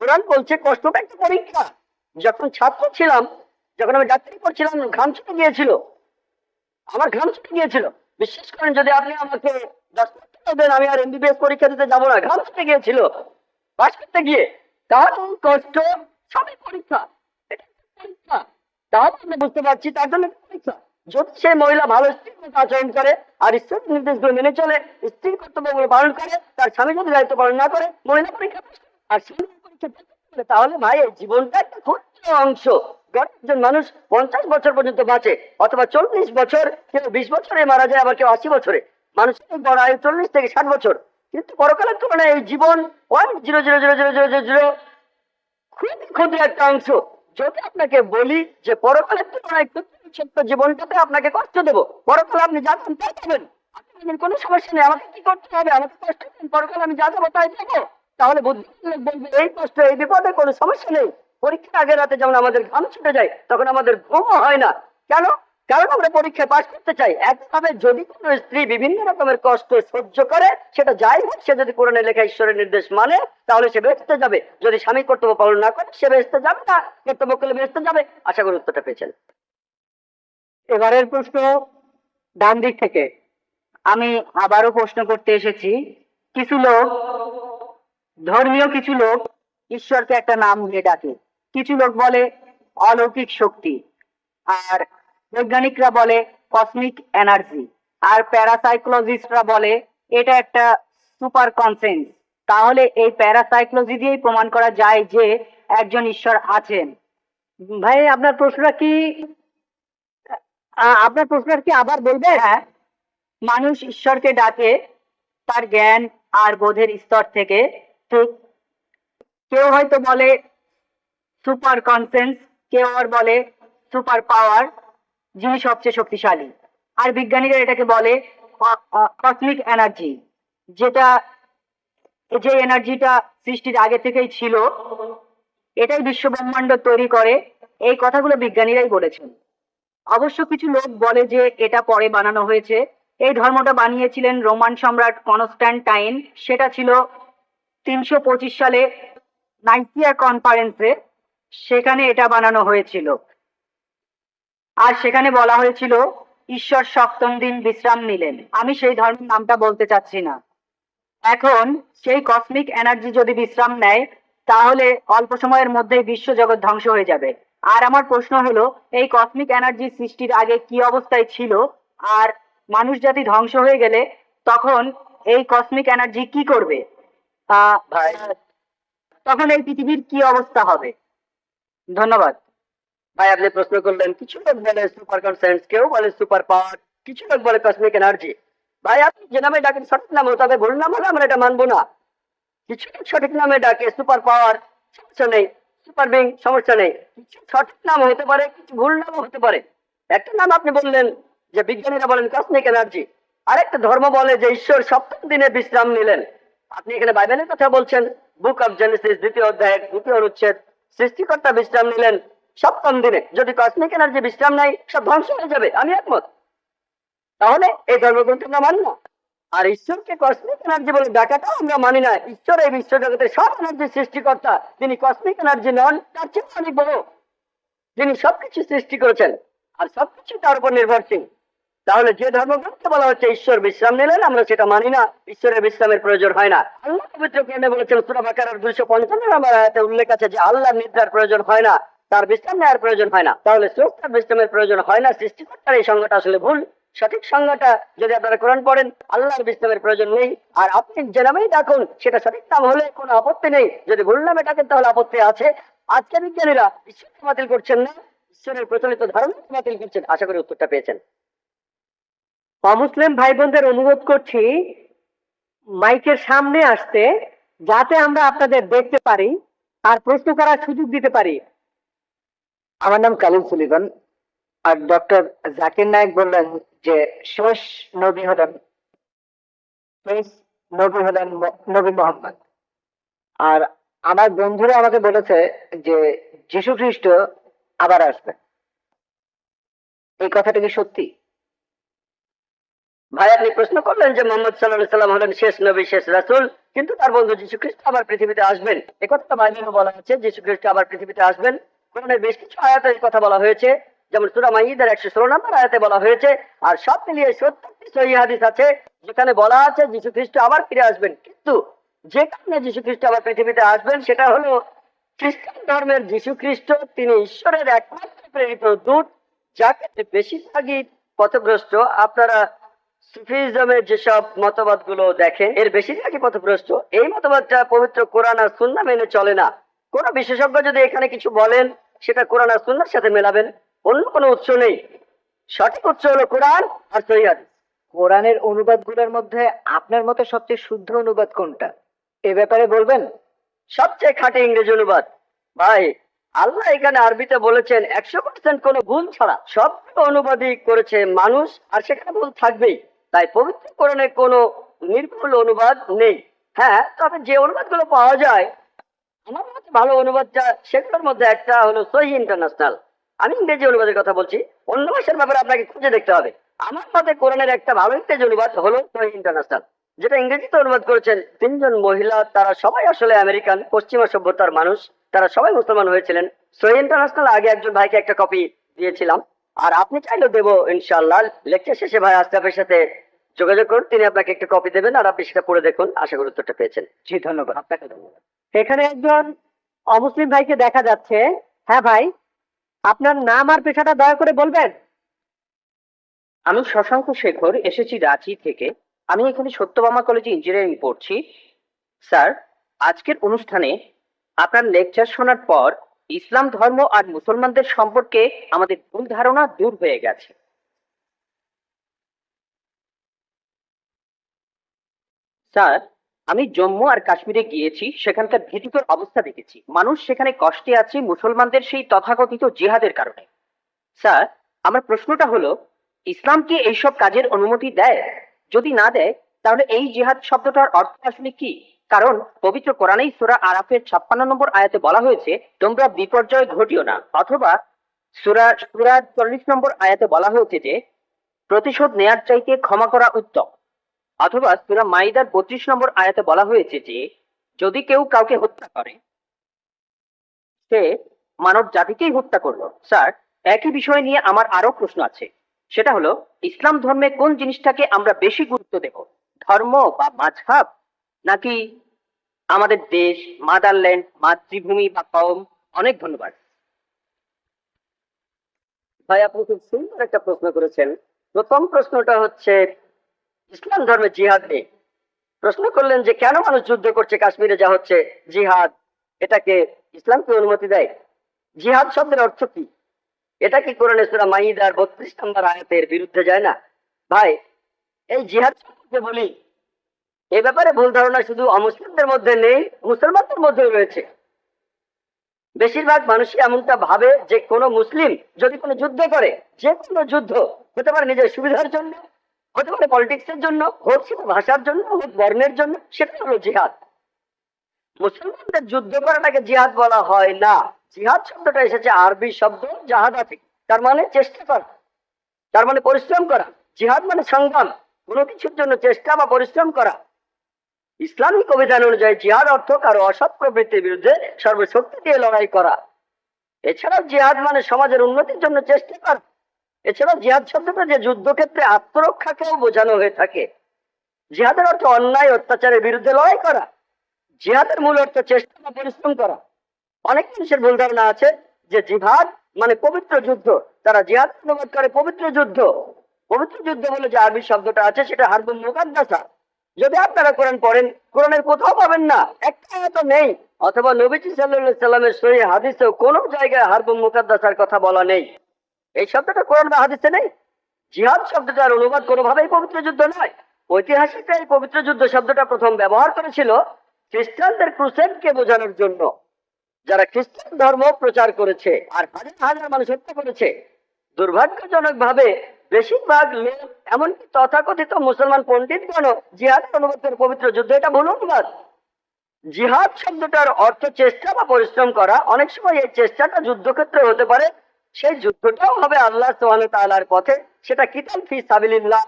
কোরআন বলছে কষ্টটা একটা পরীক্ষা। যখন ছাত্র ছিলাম, যখন আমি ডাক্তারি পড়ছিলাম, ঘাম ছুটে গিয়েছিল, আমার ঘাম ছুটে গিয়েছিল। বিশ্বাস করেন, যদি আপনি আমাকে 10 লাখ টাকা দেন, আমি আর এমবিবিএস পরীক্ষা দিতে যাবো না। ঘাম ছুটে গিয়েছিল পাস করতে গিয়ে। তাহলে এই কষ্ট সবই পরীক্ষা। এটা একটা পরীক্ষা। তাহলে আমরা বুঝতে পারছি তার জন্য একটা পরীক্ষা। যদি সে মহিলা ভালো স্ত্রীর মতো আচরণ করে আর ঈশ্বরের নির্দেশগুলো মেনে চলে, স্ত্রীর কর্তব্যগুলো পালন করে, তার স্বামী যদি দায়িত্ব পালন না করে, মহিলা পরীক্ষা pass করে, আর স্বামী পরীক্ষা pass করে, তাহলে ভাই এই জীবনটা একটা ক্ষুদ্র অংশ। একজন মানুষ 50 বছর পর্যন্ত বাঁচে, অথবা 40 বছর, কেউ 20 বছরে মারা যায়, আবার কেউ 80 বছরে। মানুষের বড় আয়ু 40 থেকে 60 বছর। কিন্তু পরকালের তুলনায় এই জীবন 0.00000 খুবই ক্ষুদ্র একটা অংশ। যদি আপনাকে বলি যে পরকালের তুলনায় ক্ষুদ্র ছোট্ট জীবনটাতে আপনাকে কষ্ট দেবো, পরকালে আপনি যা চান তাই পাবেন, আপনি বলবেন, কোনো সমস্যা নেই, আমাকে কি করতে হবে, আমাকে কষ্ট দিন, পরকালে আমি যা যাবো তাই পাবো। তাহলে বুদ্ধিমান লোক বলবে এই কষ্ট এই বিপদে কোনো সমস্যা নেই। পরীক্ষার আগের রাতে যেমন আমাদের ঘাম ছুটে যায়, তখন আমাদের ঘুমও হয় না। কেন? কারণ আমরা পরীক্ষায় পাশ করতে চাই। একভাবে যদি কোনো স্ত্রী বিভিন্ন রকমের কষ্ট সহ্য করে, সেটা যাই হোক, সে যদি কোরআনে লেখা ঈশ্বরের নির্দেশ মানে, তাহলে সে বেহেশতে যাবে। যদি স্বামী কর্তব্য পালন না করে, সে বেহেশতে যাবে না। কর্তব্য করলে বেহেশতে যাবে। আশা করি উত্তরটা পেয়েছেন। এবারের প্রশ্ন ডান দিক থেকে। আমি আবারও প্রশ্ন করতে এসেছি। কিছু লোক, ধর্মীয় কিছু লোক ঈশ্বরকে একটা নাম দিয়ে ডাকে। কিছু লোক বলে অলৌকিক শক্তি, আর বৈজ্ঞানিকরা বলে কসমিক এনার্জি, আর প্যারাসাইকোলজিস্টরা বলে এটা একটা সুপার কনসেন্স। তাহলে এই প্যারাসাইকোলজি দিয়েই প্রমাণ করা যায় যে একজন ঈশ্বর আছেন। ভাই, আপনার প্রশ্নটা কি, আপনার প্রশ্নটা কি আবার বলবেন? হ্যাঁ, মানুষ ঈশ্বরকে ডাকে তার জ্ঞান আর বোধের স্তর থেকে। ঠিক, কেউ হয়তো বলে সুপার কনসেন্স, কেউ আবার বলে সুপার পাওয়ার, যিনি সবচেয়ে শক্তিশালী। আর বিজ্ঞানীরা এটাকে বলে কসমিক এনার্জি, যেটা, যে এনার্জিটা সৃষ্টির আগে থেকেই ছিল, এটাই বিশ্ব ব্রহ্মাণ্ড তৈরি করে। এই কথাগুলো বিজ্ঞানীরাই বলেছেন। অবশ্য কিছু লোক বলে যে এটা পরে বানানো হয়েছে। এই ধর্মটা বানিয়েছিলেন রোমান সম্রাট কনস্ট্যান্টাইন। সেটা ছিল 325 সালে নাইসিয়া কনফারেন্সে। সেখানে এটা বানানো হয়েছিল, আর সেখানে বলা হয়েছিল ঈশ্বর সপ্তম দিন বিশ্রাম নিলেন। আমি সেই ধর্মের নামটা বলতে চাচ্ছি না। এখন সেই কসমিক এনার্জি যদি বিশ্রাম নেয়, তাহলে অল্প সময়ের মধ্যেই বিশ্বজগৎ ধ্বংস হয়ে যাবে। আর আমার প্রশ্ন হলো, এই কসমিক এনার্জি সৃষ্টির আগে কি অবস্থায় ছিল, আর মানুষ জাতি ধ্বংস হয়ে গেলে তখন এই কসমিক এনার্জি কি করবে? ভাই তখন এই পৃথিবীর কি অবস্থা হবে? ধন্যবাদ। ভাই আপনি প্রশ্ন করলেন, কিছু লোক বলে সুপার কনসেন্স, কেউ বলে সুপার পাওয়ার, কিছু লোক বলে কসমিক এনার্জি। ভাই আপনি যে নামে ডাকেন সঠিক নাম হতে হবে, ভুল নাম হলে আমরা এটা মানবো না। কিছু লোক সঠিক নামে ডাকে, সুপার পাওয়ার, সমস্যা নেই, সুপার বিং, সমস্যা নেই। কিছু সঠিক নাম হতে পারে, কিছু ভুল নামও হতে পারে। একটা নাম আপনি বললেন যে বিজ্ঞানীরা বলেন কসমিক এনার্জি, আরেকটা ধর্ম বলে যে ঈশ্বর সপ্তম দিনে বিশ্রাম নিলেন। আপনি এখানে বাইবেলের কথা বলছেন, বুক অফ জেনেসিস 2য় অধ্যায় 2য় অনুচ্ছেদ, সৃষ্টিকর্তা বিশ্রাম নিলেন সপ্তম দিনে। যদি কসমিক এনার্জি বিশ্রাম নেয়, সব ধ্বংস হয়ে যাবে, আমি একমত। তাহলে এই ধর্মগ্রন্থ আমরা মানি না। আর ঈশ্বরকে কসমিক এনার্জি বলে ডাকাটাও আমরা মানি না। ঈশ্বর এই বিশ্বজগতের সব এনার্জির সৃষ্টিকর্তা। তিনি কসমিক এনার্জি নন, তার চেয়ে অনেক বড়। তিনি সবকিছু সৃষ্টি করেছেন, আর সবকিছু তার উপর নির্ভরশীল। তাহলে যে ধর্মগ্রন্থে বলা হচ্ছে ঈশ্বর বিশ্রাম নিলেন, আমরা সেটা মানি না। ঈশ্বরের বিশ্রামের প্রয়োজন হয় না। আল্লাহ পবিত্র কোরআনে বলেছেন, সূরা বাকারার 255 নম্বর আয়াতে উল্লেখ আছে যে আল্লাহর নিদ্রার প্রয়োজন হয় না, তার বিশ্রাম নেওয়ার প্রয়োজন হয় না। তাহলে স্রষ্টার বিশ্রামের প্রয়োজন হয় না, সৃষ্টিকর্তার এই সংজ্ঞাটা আসলে ভুল। সঠিক সংজ্ঞাটা যদি আপনারা কোরআন পড়েন, আল্লাহর বিশ্রামের প্রয়োজন নেই। আর আপনি যে নামেই ডাকুন, সেটা সঠিক নাম হলে কোনো আপত্তি নেই। যদি ভুল নামে ডাকেন, তাহলে আপত্তি আছে। আজকে বিজ্ঞানীরা ঈশ্বরকে বাতিল করছেন না, ঈশ্বরের প্রচলিত ধারণাকে বাতিল করছেন। আশা করি উত্তরটা পেয়েছেন। অমুসলিম ভাই বোনদের অনুরোধ করছি মাইকের সামনে আসতে, যাতে আমরা আপনাদের দেখতে পারি আর প্রশ্ন করার সুযোগ দিতে পারি। আমার নাম কালিম সুলিভান। আর ডক্টর জাকির নায়েক বললেন যে শেষ নবী হলেন, শেষ নবী হলেন নবী মোহাম্মদ। আর আমার বন্ধুরা আমাকে বলেছে যে যীশু খ্রিস্ট আবার আসবে। এই কথাটা কি সত্যি? ভাই আপনি প্রশ্ন করলেন যে মোহাম্মদ সাল্লাল্লাহু আলাইহি সাল্লাম হলেন শেষ নবী শেষ রাসূল, কিন্তু তার বন্ধু যীশু খ্রিস্ট আবার পৃথিবীতে আসবেন। একথা বাইবেলে বলা আছে যীশু খ্রিস্ট আবার পৃথিবীতে আসবেন। কোরআনের বেশ কিছু আয়াতে এই কথা বলা হয়েছে, যেমন সূরা মাইদার 116 নম্বর আয়াতে বলা হয়েছে। আর সব মিলিয়ে 70টি সহিহ হাদিস আছে যেখানে বলা আছে যীশু খ্রিস্ট আবার ফিরে আসবেন। কিন্তু যে কারণে যীশু খ্রিস্ট আবার পৃথিবীতে আসবেন সেটা হলো খ্রিস্টান ধর্মের যীশু খ্রিস্ট তিনি ঈশ্বরের একমাত্র প্রেরিত দূত, যাকে বেশিরভাগই পথভ্রষ্ট। আপনারা সুফিজমের যেসব মতবাদ গুলো দেখেন এর বেশিরভাগই পথভ্রষ্ট। এই মতবাদটা পবিত্র কোরআন আর সুন্নাহ মেনে চলে না। কোন বিশেষজ্ঞ যদি এখানে কিছু বলেন সেটা কোরআন আর সুন্নাহর সাথে মেলাবেন, অন্য কোনো উৎস নেই। সঠিক উৎস হলো কোরআন আর সহিহ হাদিস। কোরআনের অনুবাদগুলোর মধ্যে আপনার মতে সবচেয়ে শুদ্ধ অনুবাদ কোনটা, এ ব্যাপারে বলবেন? সবচেয়ে খাঁটি ইংরেজি অনুবাদ। ভাই আল্লাহ এখানে আরবিতে বলেছেন 100% কোনো ভুল ছাড়া। সবগুলো অনুবাদই করেছে মানুষ, আর সেখানে ভুল থাকবেই। তাই পবিত্র কোরআনে কোনো নির্ভুল অনুবাদ নেই। হ্যাঁ, তবে যে অনুবাদগুলো পাওয়া যায় আমার মতে ভালো অনুবাদটা সেগুলোর মধ্যে একটা হলো সহিহ ইন্টারন্যাশনাল। আমি ইংরেজি অনুবাদের কথা বলছি, অন্য ভাষার ব্যাপারে আপনাকে খুঁজে দেখতে হবে। আমার মতে কোরআনের একটা ভালো ইংরেজি অনুবাদ হলো সহিহ ইন্টারন্যাশনাল, যেটা ইংরেজিতে অনুবাদ করেছেন তিনজন মহিলা। তারা সবাই আসলে আমেরিকান পশ্চিমা সভ্যতার মানুষ, তারা সবাই মুসলমান হয়েছিলেন। সহিহ ইন্টারন্যাশনাল আগে একজন ভাইকে একটা কপি দিয়েছিলাম, আর আপনি চাইলেও দেবো ইনশাআল্লাহ। লেকচার শেষে ভাই আশরাফের সাথে যোগাযোগ করুন, তিনি আপনাকে একটা কপি দেবেন, আর আপনি সেটা পড়ে দেখুন। আশা করি উত্তরটা পেয়েছেন। জি ধন্যবাদ। আপনাকে ধন্যবাদ। এখানে একজন অমুসলিম ভাইকে দেখা যাচ্ছে। হ্যাঁ ভাই, আপনার নাম আর পেশাটা দয়া করে বলবেন? আমি শশাঙ্ক শেখর, এসেছি রাঁচি থেকে। আমি এখানে সত্যভামা কলেজে ইঞ্জিনিয়ারিং পড়ছি। স্যার, আজকের অনুষ্ঠানে আপনার লেকচার শোনার পর ইসলাম ধর্ম আর মুসলমানদের সম্পর্কে আমাদের ভুল ধারণা দূর হয়ে গেছে। স্যার, আমি জম্মু আর কাশ্মীরে গিয়েছি, সেখানকার ভীতিকর অবস্থা দেখেছি। মানুষ সেখানে কষ্টে আছে মুসলমানদের সেই তথাকথিত জিহাদের কারণে। স্যার, আমার প্রশ্নটা হলো, ইসলাম কি এইসব কাজের অনুমতি দেয়? যদি না দেয় তাহলে এই জিহাদ শব্দটার অর্থ আসলে কি? কারণ পবিত্র কোরআনেই সূরা আরাফের 56 নম্বর আয়াতে বলা হয়েছে তোমরা বিপর্যয় ঘটিও না, অথবা সূরা 40 নম্বর আয়াতে বলা হয়েছে যে প্রতিশোধ নেয়ার চাইতে ক্ষমা করা উত্তম, অথবা সূরা মাইদার 32 নম্বর আয়াতে বলা হয়েছে যে যদি কেউ কাউকে হত্যা করে সে মানব জাতিকেই হত্যা করলো। স্যার, একই বিষয় নিয়ে আমার আরো প্রশ্ন আছে। সেটা হলো, ইসলাম ধর্মে কোন জিনিসটাকে আমরা বেশি গুরুত্ব দেব, ধর্ম বা মাযহাব, নাকি আমাদের দেশ, মাদারল্যান্ড, মাতৃভূমি বা কওম? অনেক ধন্যবাদ। ভাই আপনি খুব সুন্দর একটা প্রশ্ন করেছেন। প্রথম প্রশ্নটা হচ্ছে ইসলাম ধর্মে জিহাদ নেই। প্রশ্ন করলেন যে কেন মানুষ যুদ্ধ করছে কাশ্মীরে, যা হচ্ছে জিহাদ, এটাকে ইসলাম কি অনুমতি দেয়? জিহাদ শব্দের অর্থ কি? এটা কি কোরআনে সূরা মাইদার 32 নম্বর আয়াতের বিরুদ্ধে যায় না? ভাই এই জিহাদ সম্পর্কে বলি, এ ব্যাপারে ভুল ধারণা শুধু অমুসলিমদের মধ্যে নেই, মুসলমানদের মধ্যেও রয়েছে। বেশিরভাগ মানুষই এমনটা ভাবে যে কোনো মুসলিম যদি কোনো যুদ্ধ করে, যে কোনো যুদ্ধ হতে পারে নিজের সুবিধার জন্য, হতে পারে পলিটিক্সের জন্য, হোক সেটা ভাষার জন্য, হোক বর্ণের জন্য, সেটা হলো জিহাদ। মুসলমানদের যুদ্ধ করাটাকে জিহাদ বলা হয় না। জিহাদ শব্দটা এসেছে আরবি শব্দ জাহাদা থেকে, তার মানে চেষ্টা করা, তার মানে পরিশ্রম করা। জিহাদ মানে সংগ্রাম, কোনো কিছুর জন্য চেষ্টা বা পরিশ্রম করা। ইসলামিক অভিধান অনুযায়ী জিহাদ অর্থ কারো অসৎ প্রবৃত্তির বিরুদ্ধে সর্বশক্তি দিয়ে লড়াই করা। এছাড়াও জিহাদ মানে সমাজের উন্নতির জন্য চেষ্টা করা। এছাড়াও জিহাদ শব্দটা যে যুদ্ধক্ষেত্রে আত্মরক্ষাকেও বোঝানো হয়ে থাকে। জিহাদের অর্থ অন্যায় অত্যাচারের বিরুদ্ধে লড়াই করা। জিহাদের মূল অর্থ চেষ্টা বা পরিশ্রম করা। অনেক মানুষের ভুল ধারণা আছে যে জিহাদ মানে পবিত্র যুদ্ধ, তারা জিহাদ অনুবাদ করে পবিত্র যুদ্ধ। পবিত্র যুদ্ধ বলে যে আরবি শব্দটা আছে সেটা হারবুন মুকাদ্দাসা। যদি আপনারা কোরআন পড়েন, কোরআনের কোথাও পাবেন না, একটা আয়াত নেই, অথবা নবীজি সাল্লাল্লাহু আলাইহি সাল্লামের সহিহ হাদিসেও কোনো জায়গায় হারবুন মুকাদ্দাসার কথা বলা নেই। এই শব্দটা কোরআন বা হাদিসে নেই। জিহাদ শব্দটার অনুবাদ কোনোভাবেই পবিত্র যুদ্ধ নয়। ঐতিহাসিকরা এই পবিত্র যুদ্ধ শব্দটা প্রথম ব্যবহার করেছিল খ্রিস্টানদের ক্রুসেডকে বোঝানোর জন্য, যারা খ্রিস্টান ধর্ম প্রচার করেছে আর হাজার হাজার মানুষ হত্যা করেছে। দুর্ভাগ্যজনক ভাবে বেশিরভাগ লোক, এমনকি তথাকথিত মুসলমান পণ্ডিতগণ জিহাদ অনুবাদ করে পবিত্র যুদ্ধ, এটা ভুল অনুবাদ। জিহাদ শব্দটার অর্থ চেষ্টা বা পরিশ্রম করা। অনেক সময় এই চেষ্টাটা যুদ্ধক্ষেত্রে হতে পারে, সেই যুদ্ধটাও হবে আল্লাহ সুবহানাহু ওয়া তাআলার পথে, সেটা কিতাল ফি সাবিলিল্লাহ।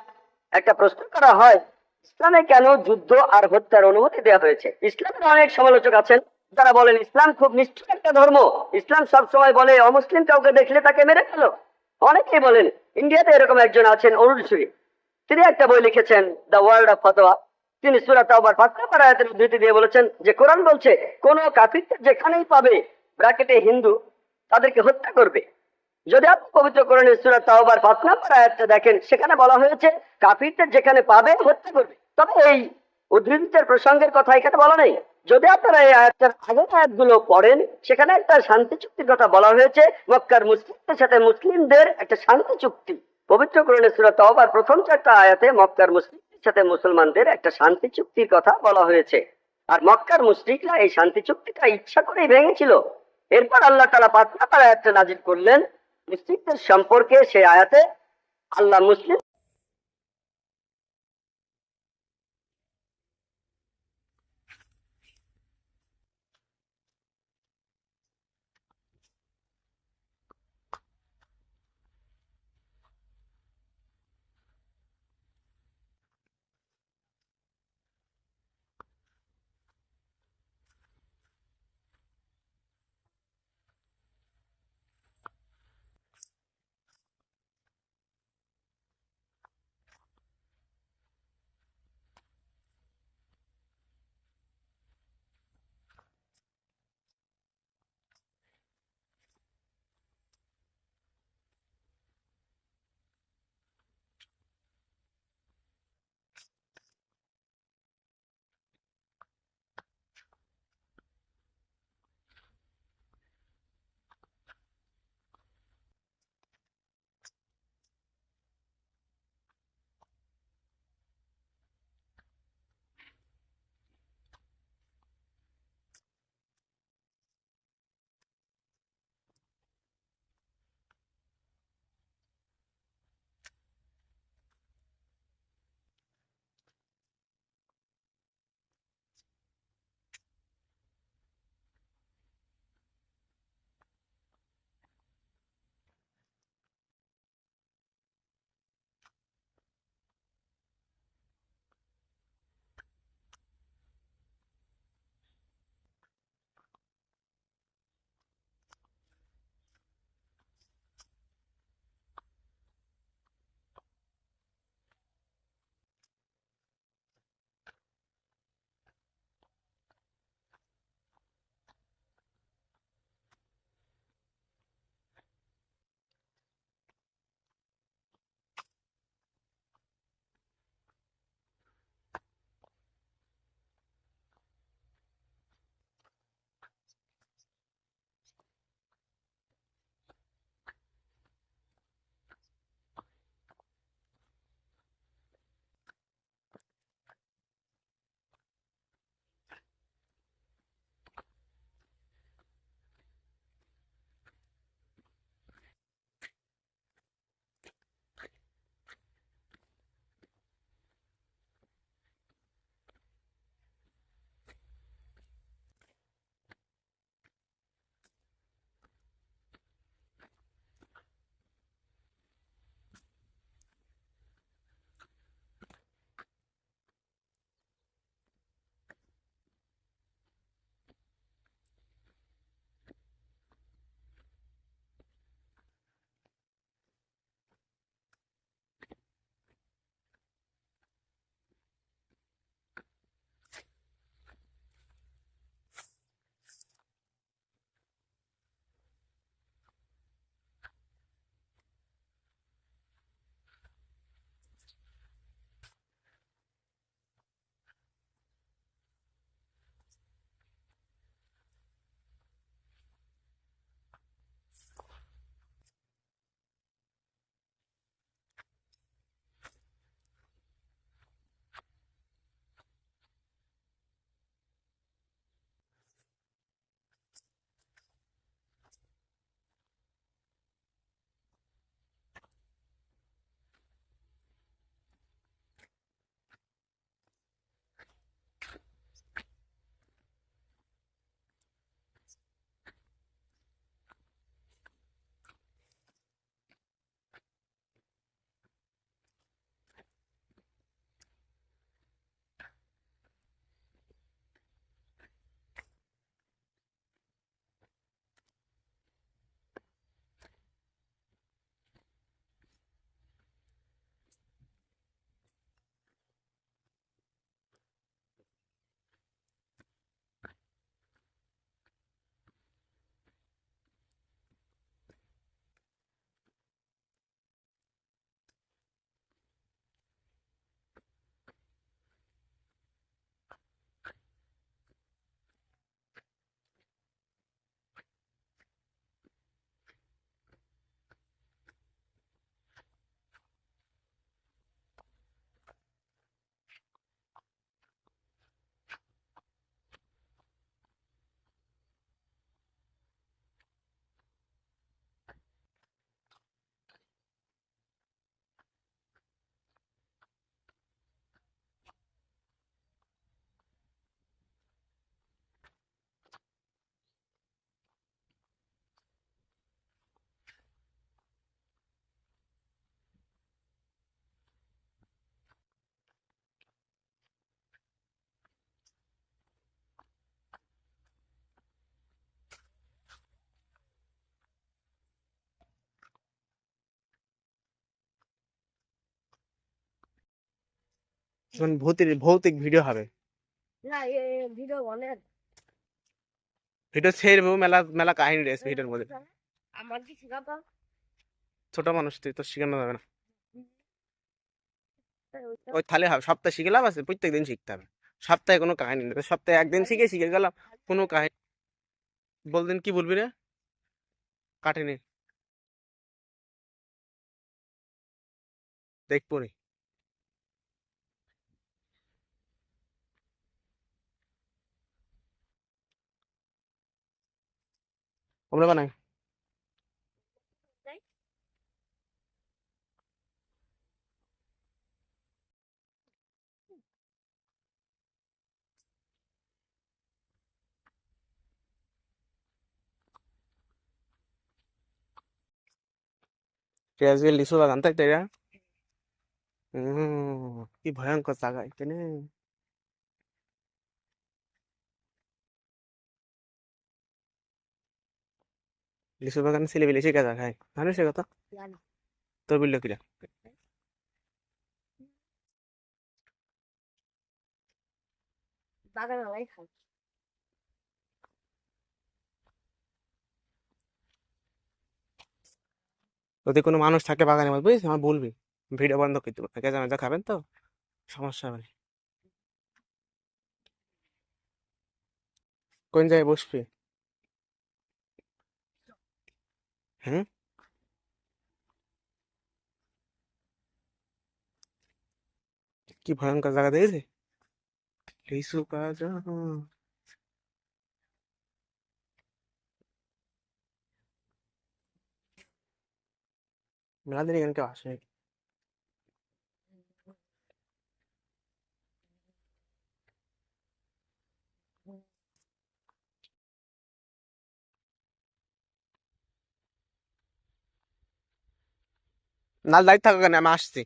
একটা প্রশ্ন করা হয়, ইসলামে কেন যুদ্ধ আর হত্যার অনুমতি দেওয়া হয়েছে? ইসলামের অনেক সমালোচক আছেন যারা বলেন ইসলাম খুব নিষ্ঠুর একটা ধর্ম, ইসলাম সব সময় বলে অমুসলিম কাউকে দেখলে তাকে মেরে ফেলো। অনেকেই বলেন, ইন্ডিয়াতে এরকম একজন আছেন অরুণ সুরি, তিনি একটা বই লিখেছেন দ্য ওয়ার্ল্ড অফ ফতোয়া। তিনি সূরা তাওবার ৫ নম্বর আয়াতের উদ্ধৃতি দিয়ে বলেছেন যে কোরআন বলছে কোন কাফিরকে যেখানেই পাবে, ব্র্যাকেটে হিন্দু, তাদেরকে হত্যা করবে। যদি আপনি পবিত্র কোরআনের সূরা তাওবার ৫ নম্বর আয়াতটা দেখেন, সেখানে বলা হয়েছে কাফিরদের যেখানে পাবে হত্যা করবে। তবে এই উদ্ধৃতির প্রসঙ্গের কথা এখানে বলা নেই। যদি আপনারা এই আয়াতটার আগের আয়াতগুলো পড়েন, সেখানে একটা শান্তি চুক্তির কথা বলা হয়েছে, মক্কার মুসলিমদের সাথে মুসলিমদের একটা শান্তি চুক্তি। পবিত্র কোরআনের সূরা তাওবার প্রথম 4টা আয়াতে মক্কার মুসলিমদের সাথে মুসলমানদের একটা শান্তি চুক্তির কথা বলা হয়েছে। আর মক্কার মুশরিকরা এই শান্তি চুক্তিটা ইচ্ছা করেই ভেঙেছিল। এরপর আল্লাহ তাআলা ৫ নম্বর আয়াতটা নাজিল করলেন মুসলিমদের সম্পর্কে। সেই আয়াতে আল্লাহ মুসলিম এখন ভৌতিক ভিডিও হবে। না ভিডিও অনেক ভিডিও ছেড়বো, মেলা মেলা কাহিনী রয়েছে ভিডিওর মধ্যে। আমার কি শিখাবা ছোট মানুষ তুই, তো শিখানো যাবে না। ওই তাহলে হবে, সপ্তাহে শিখে লাভ আছে? প্রত্যেক দিন শিখতে হবে। সপ্তাহে কোনো কাহিনী নেই, সপ্তাহে একদিন শিখে গেলাম, কোনো কাহিনী। বলদিন কি বলবি রে? কাটেনি, দেখবো নি। আমরা বানাই। আজকে লিচু বাগান, তাই তাই? কি ভয়ঙ্কর জায়গা এখানে। লিচু বাগান ছেলে বেলে শিখা যায় খায়, জানিস সে কথা? জানি। তোর বললো কিরা? বাগান আলাই খাই যদি কোনো মানুষ থাকে বাগানে মধ্যে, বুঝিস, আমার বলবি, ভিডিও বন্ধ করে দেবো। কেঁচা মেচা খাবেন তো, সমস্যা হবে না। কোন জায়গায় বসবি? হুম, কি ভয়ঙ্কর জায়গা দেখেছে। লিচু বাগান। মেলা দিন এখানে কেউ আসে নাকি? না, দায়িত্ব থাকো কেন, আমি আসছি।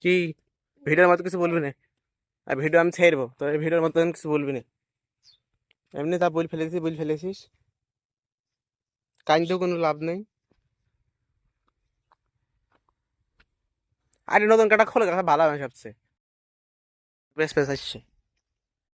কি ভিডিওর মতো কিছু বলবি না? আর ভিডিও আমি ছেড়বো, তো এই ভিডিওর মতো কিছু বলবি না। এমনি তা বল ফেলেছিস, কাইন্দেও কোনো লাভ নেই। আরে নতুন কাটা খোলে, কথা ভালো হবে সবচেয়ে। বেশ আসছে।